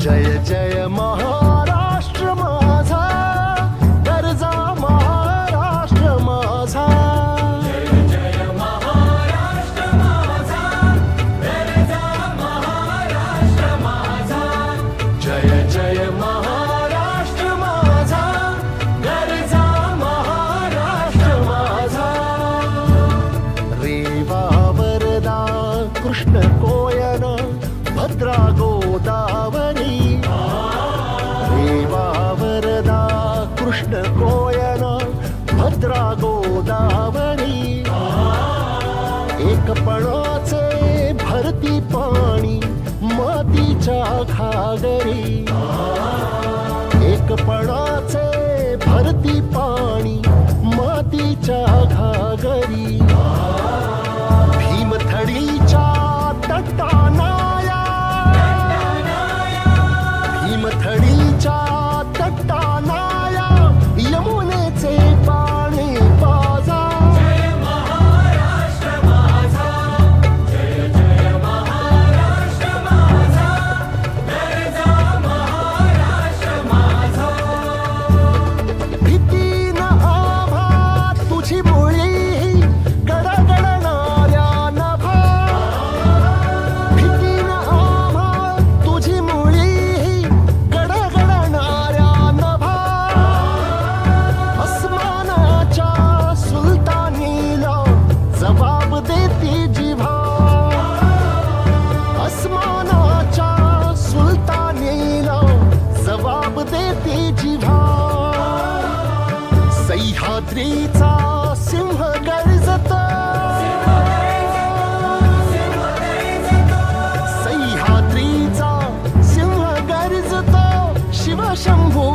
जय जय महाराष्ट्र माझा, गरजा महाराष्ट्र माझा. जय जय महाराष्ट्र माझा, गरजा महाराष्ट्र माझा. जय जय महाराष्ट्र माझा, गरजा महाराष्ट्र माझा. रेवा वरदा कृष्ण कोयना भद्रा गोदावरी. रेवा वरदा कृष्ण कोयना भद्रा गोदावरी. एकपणाचे भरती पाणी मातीच्या घागरी. एकपणाचे भरती पाणी मातीच्या घागरी. भीमथडीच्या तटानाया, भीमथडीच्या तटानाया यमुनेचे पाणी पाजा. जय महाराष्ट्र माझा, जय जय महाराष्ट्र माझा, गरजा महाराष्ट्र माझा. भीतीन आभा तुझी मुळी गडगडणाऱ्या नभा. भीतीन आभा तुझी मुळी गडगडणाऱ्या नभा. अस्मानाच्या सुलतानीला जबाब देती जिव्हा. अस्मानाच्या सुलतानीला जबाब देती जिव्हा. सह्याद्रीचा सिंह गर्जतो, सह्याद्रीचा सिंह गर्जतो. शिवशंभू